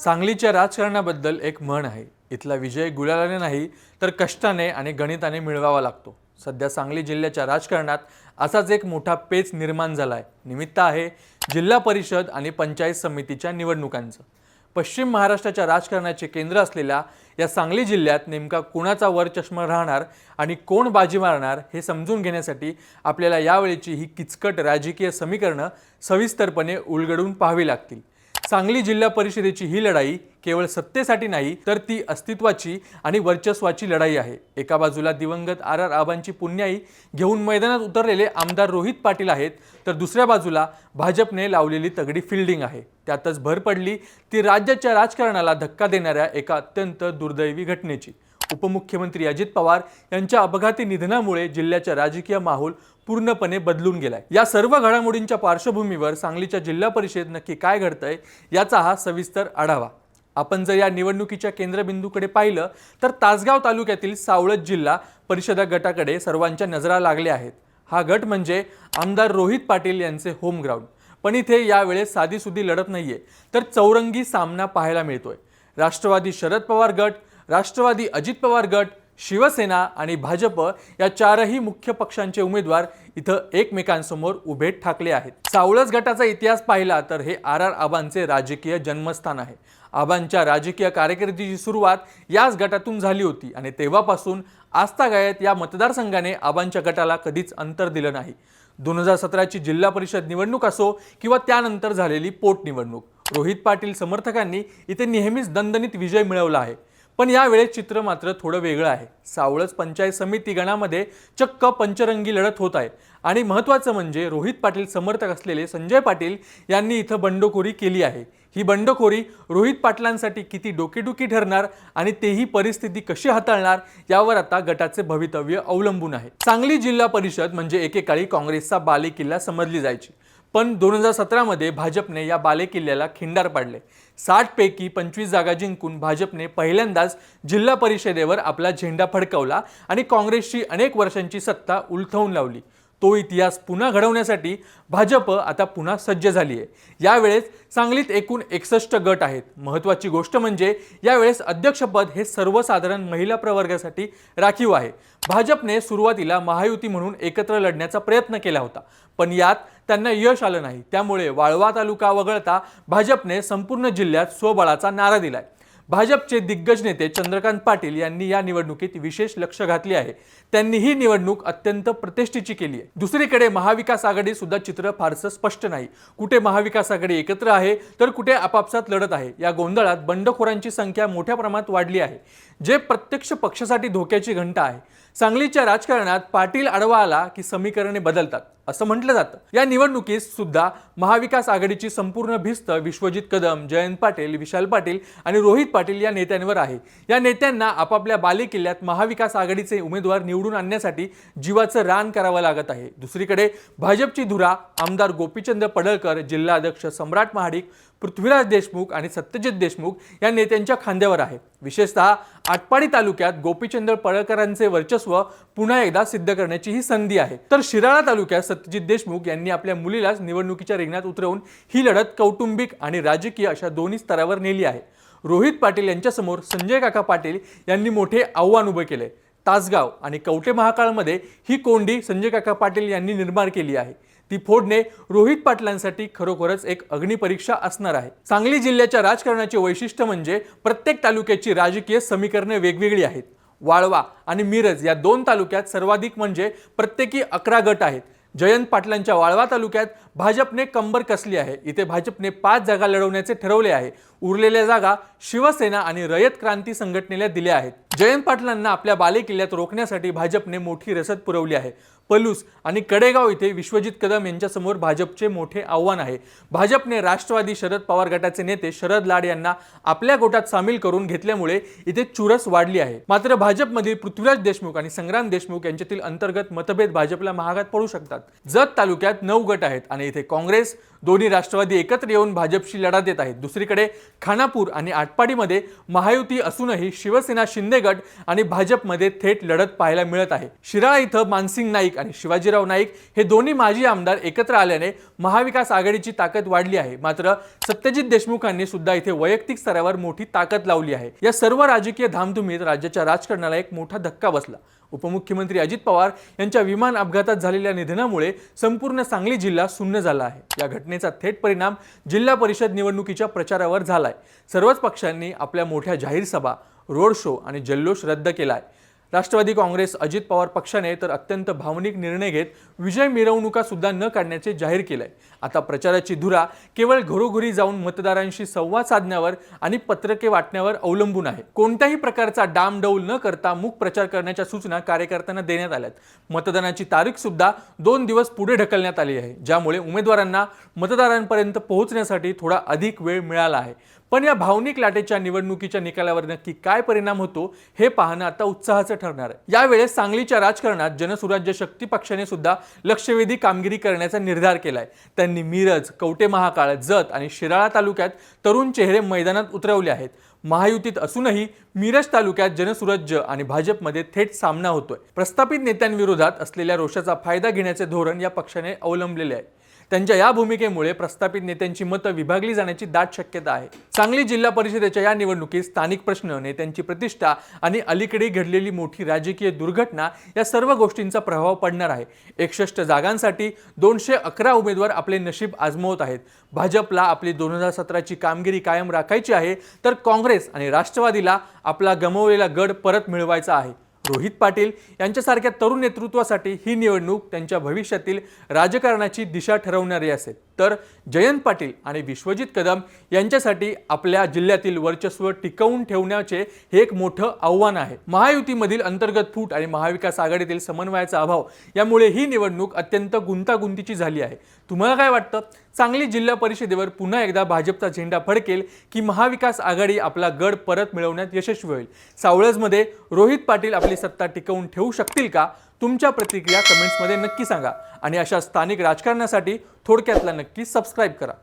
सांगलीच्या राजकारणाबद्दल एक म्हण आहे, इथला विजय गुलालाने नाही तर कष्टाने आणि गणिताने मिळवावा लागतो। सध्या सांगली जिल्ह्याच्या राजकारणात असाच एक मोठा पेच निर्माण झाला आहे। निमित्त आहे जिल्हा परिषद आणि पंचायत समितीच्या निवडणुकांचं। पश्चिम महाराष्ट्राच्या राजकारणाचे केंद्र असलेल्या या सांगली जिल्ह्यात नेमका कोणाचा वर चष्मा राहणार आणि कोण बाजी मारणार हे समजून घेण्यासाठी आपल्याला यावेळीची ही किचकट राजकीय समीकरणं सविस्तरपणे उलगडून पाहावी लागतील। सांगली जिल्हा परिषदेची ही लढाई केवळ सत्तेसाठी नाही तर ती अस्तित्वाची आणि वर्चस्वाची लढाई आहे। एका बाजूला दिवंगत आर आबांची पुण्याई घेऊन मैदानात उतरलेले आमदार रोहित पाटील आहेत, तर दुसऱ्या बाजूला भाजपने लावलेली तगडी फिल्डिंग आहे। त्यातच भर पडली ती राज्याच्या राजकारणाला धक्का देणाऱ्या एका अत्यंत दुर्दैवी घटनेची। उपमुख्यमंत्री अजित पवार यांच्या अपघाती निधनामुळे जिल्ह्याचा राजकीय माहोल पूर्णपणे बदलून गेलाय। या सर्व घडामोडींच्या पार्श्वभूमीवर सांगलीच्या जिल्हा परिषद नक्की काय घडतंय याचा हा सविस्तर आढावा। आपण जर या निवडणुकीच्या केंद्रबिंदूकडे पाहिलं तर तासगाव तालुक्यातील सावळज जिल्हा परिषद गटाकडे सर्वांच्या नजरा लागल्या आहेत। हा गट म्हणजे आमदार रोहित पाटील यांचे होम ग्राउंड। पण इथे यावेळेस साधीसुधी लढत नाहीये, तर चौरंगी सामना पाहायला मिळतोय। राष्ट्रवादी शरद पवार गट, राष्ट्रवादी अजित पवार गट, शिवसेना आणि भाजप या चारही मुख्य पक्षांचे उमेदवार इथं एकमेकांसमोर उभे ठाकले आहेत। सावळज गटाचा इतिहास पाहिला तर हे आर आबांचे राजकीय जन्मस्थान आहे। आबांच्या राजकीय कारकिर्दीची सुरुवात याच गटातून झाली होती आणि तेव्हापासून आजतागायत या मतदारसंघाने आबांच्या गटाला कधीच अंतर दिलं नाही। 2017 ची जिल्हा परिषद निवडणूक असो किंवा त्यानंतर झालेली पोटनिवडणूक, रोहित पाटील समर्थकांनी इथे नेहमीच दणदणीत विजय मिळवला आहे। पण यावेळेस चित्र मात्र थोडं वेगळं आहे। सावळज पंचायत समिती गणामध्ये चक्क पंचरंगी लढत होत आहे आणि महत्त्वाचं म्हणजे रोहित पाटील समर्थक असलेले संजय पाटील यांनी इथं बंडखोरी केली आहे। ही बंडखोरी रोहित पाटलांसाठी किती डोकेदुखी ठरणार आणि तेही परिस्थिती कशी हाताळणार यावर आता गटाचे भवितव्य अवलंबून आहे। सांगली जिल्हा परिषद म्हणजे एकेकाळी काँग्रेसचा बालेकिल्ला समजली जायची, पण 2017 मध्ये भाजपने या बालेकिल्ल्याला खिंडार पाडले। 60 पैकी 25 जागा जिंकून भाजपने पहिल्यांदाच जिल्हा परिषदेवर आपला झेंडा फडकवला आणि काँग्रेसची अनेक वर्षांची सत्ता उलथवून लावली। तो इतिहास पुन्हा घडवण्यासाठी भाजप आता पुन्हा सज्ज झाली आहे। यावेळेस सांगलीत एकूण 61 गट आहेत। महत्त्वाची गोष्ट म्हणजे यावेळेस अध्यक्षपद हे सर्वसाधारण महिला प्रवर्गासाठी राखीव आहे। भाजपने सुरुवातीला महायुती म्हणून एकत्र लढण्याचा प्रयत्न केला होता, पण यात त्यांना यश आलं नाही। त्यामुळे वाळवा तालुका वगळता भाजपने संपूर्ण जिल्ह्यात स्वबळाचा नारा दिलाय। भाजपचे दिग्गज नेते चंद्रकांत पाटील यांनी या निवडणुकीत विशेष लक्ष घातले आहे। त्यांनी ही निवडणूक अत्यंत प्रतिष्ठेची केली आहे। दुसरीकडे महाविकास आघाडी सुद्धा चित्र फारसं स्पष्ट नाही। कुठे महाविकास आघाडी एकत्र आहे तर कुठे आपापसात लढत आहे। या गोंधळात बंडखोरांची संख्या मोठ्या प्रमाणात वाढली आहे, जे प्रत्यक्ष पक्षासाठी धोक्याची घंटा आहे। सांगलीच्या राजकारणात पाटील आडवा आला की समीकरणे बदलतात असं म्हटलं जातं। या निवडणुकीत सुद्धा महाविकास आघाडीची संपूर्ण भिस्त विश्वजित कदम, जयंत पाटील, विशाल पाटील आणि रोहित पाटील या नेत्यांवर आहे। या नेत्यांना आपापल्या बालेकिल्ल्यात महाविकास आघाडीचे उमेदवार निवडून आणण्यासाठी जीवाचं रान करावं लागत आहे। दुसरीकडे भाजपची धुरा आमदार गोपीचंद पडळकर, जिल्हाध्यक्ष सम्राट महाडिक, पृथ्वीराज देशमुख आणि सत्यजित देशमुख या नेत्यांच्या खांद्यावर आहे। विशेषतः आटपाडी तालुक्यात गोपीचंद पडळकरांचे वर्चस्व पुन्हा एकदा सिद्ध करण्याची ही संधी आहे। तर शिराळा तालुक्यात सत्यजित देशमुख यांनी आपल्या मुलीलाच निवडणुकीच्या रिंगणात उतरवून ही लढत कौटुंबिक आणि राजकीय अशा दोन्ही स्तरावर नेली आहे। रोहित पाटील यांच्यासमोर संजय काका पाटील यांनी मोठे आव्हान उभे केले। तासगाव आणि कवठे महाकाळमध्ये ही कोंडी संजय काका पाटील यांनी निर्माण केली आहे। ती फोडणे रोहित पाटलांसाठी खरोखरच एक अग्निपरीक्षा असणार आहे। सांगली जिल्ह्याच्या राजकारणाचे वैशिष्ट्य म्हणजे प्रत्येक तालुक्याची राजकीय समीकरणे वेगवेगळी आहेत। वाळवा आणि मिरज या दोन तालुक्यात सर्वाधिक म्हणजे प्रत्येकी 11 गट आहेत। जयंत पाटलांच्या वाळवा तालुक्यात भाजपने कंबर कसली आहे। इथे भाजपने 5 जागा लढवण्याचे ठरवले आहे। उरलेल्या जागा शिवसेना आणि रयत क्रांती संघटनेला दिल्या आहेत। जयंत पाटलांना आपल्या बालेकिल्ल्यात रोखण्यासाठी भाजपने मोठी रसद पुरवली आहे। पलूस आणि कडेगाव इथे विश्वजित कदम यांच्यासमोर भाजपचे मोठे आव्हान आहे। भाजपने राष्ट्रवादी शरद पवार गटाचे नेते शरद लाड यांना आपल्या गोटात सामील करून घेतल्यामुळे इथे चुरस वाढली आहे। मात्र भाजपमधील पृथ्वीराज देशमुख आणि संग्राम देशमुख यांच्यातील अंतर्गत मतभेद भाजपला महागात पडू शकतात। जत तालुक्यात 9 गट आहेत आणि इथे काँग्रेस, दोन्ही राष्ट्रवादी एकत्र येऊन भाजपशी लढा देत आहेत। दुसरीकडे खानापूर आणि आटपाडीमध्ये महायुती असूनही शिवसेना, शिंदे गट आणि भाजपमध्ये थेट लढत पाहायला मिळत आहे। शिराळा इथं मानसिंग नाईक आणि शिवाजीराव नाईक हे दोन्ही माजी आमदार एकत्र आल्याने महाविकास आघाडीची ताकद वाढली आहे। मात्र सत्यजित देशमुखांनी सुद्धा इथे वैयक्तिक स्तरावर मोठी ताकद लावली आहे। या सर्व राजकीय धामधुमीत राज्याच्या राजकारणाला एक मोठा धक्का बसला। उपमुख्यमंत्री अजित पवार यांच्या विमान अपघातात झालेल्या निधनामुळे संपूर्ण सांगली जिल्हा सुन्न झाला आहे। या घटनेचा थेट परिणाम जिल्हा परिषद निवडणुकीच्या प्रचारावर झालाय। सर्वच पक्षांनी आपल्या मोठ्या जाहीर सभा, रोड शो आणि जल्लोष रद्द केलाय। राष्ट्रवादी काँग्रेस, अजित पवार पक्षाने तर अत्यंत भावनिक निर्णय घेत विजय मिरवणुका सुद्धा न काढण्याचे जाहीर केलंय। आता प्रचाराची धुरा केवळ घरोघरी जाऊन मतदारांशी संवाद साधण्यावर आणि पत्रके वाटण्यावर अवलंबून आहे। कोणत्याही प्रकारचा डामडौल न करता मूक प्रचार करण्याच्या सूचना कार्यकर्त्यांना देण्यात आल्यात। मतदानाची तारीख सुद्धा 2 दिवस पुढे ढकलण्यात आली आहे, ज्यामुळे उमेदवारांना मतदारांपर्यंत पोहोचण्यासाठी थोडा अधिक वेळ मिळाला आहे। पण या भावनिक लाटेच्या निवडणुकीच्या निकालावर नक्की काय परिणाम होतो हे पाहणं आता उत्साहाचं ठरणार आहे। यावेळेस सांगलीच्या राजकारणात जनसुराज्य शक्ती पक्षाने सुद्धा लक्षवेधी कामगिरी करण्याचा निर्धार केलाय। त्यांनी मिरज, कवठे महाकाळ, जत आणि शिराळा तालुक्यात तरुण चेहरे मैदानात उतरवले आहेत। महायुतीत असूनही मिरज तालुक्यात जनसुराज्य आणि भाजपमध्ये थेट सामना होतोय। प्रस्थापित नेत्यांविरोधात असलेल्या रोषाचा फायदा घेण्याचे धोरण या पक्षाने अवलंबलेले आहे। त्यांच्या या भूमिकेमुळे प्रस्थापित नेत्यांची मतं विभागली जाण्याची दाट शक्यता आहे। सांगली जिल्हा परिषदेच्या या निवडणुकीत स्थानिक प्रश्न, नेत्यांची प्रतिष्ठा आणि अलीकडे घडलेली मोठी राजकीय दुर्घटना या सर्व गोष्टींचा प्रभाव पडणार आहे। 61 जागांसाठी 211 उमेदवार आपले नशीब आजमावत आहेत। भाजपला आपली 2017ची कामगिरी कायम राखायची आहे, तर काँग्रेस आणि राष्ट्रवादीला आपला गमावलेला गड परत मिळवायचा आहे। रोहित पाटील यांच्यासारख्या तरुण नेतृत्वासाठी ही निवडणूक त्यांच्या भविष्यातील राजकारणाची दिशा ठरवणारी असेल, तर जयंत पाटील आणि विश्वजित कदम यांच्यासाठी आपल्या जिल्ह्यातील वर्चस्व टिकवून ठेवण्याचे हे एक मोठं आव्हान आहे। महायुतीमधील अंतर्गत फूट आणि महाविकास आघाडीतील समन्वयाचा अभाव यामुळे ही निवडणूक अत्यंत गुंतागुंतीची झाली आहे। तुम्हाला काय वाटतं? सांगली जिल्हा परिषदेवर पुन्हा एकदा भाजपचा झेंडा फडकेल की महाविकास आघाडी आपला गड परत मिळवण्यात यशस्वी होईल? सावळजमध्ये रोहित पाटील आपली सत्ता टिकवून ठेवू शकतील का? तुमच्या प्रतिक्रिया कमेंट्समध्ये नक्की सांगा आणि अशा स्थानिक राजकारणासाठी थोडक्यातला नक्की सबस्क्राइब करा।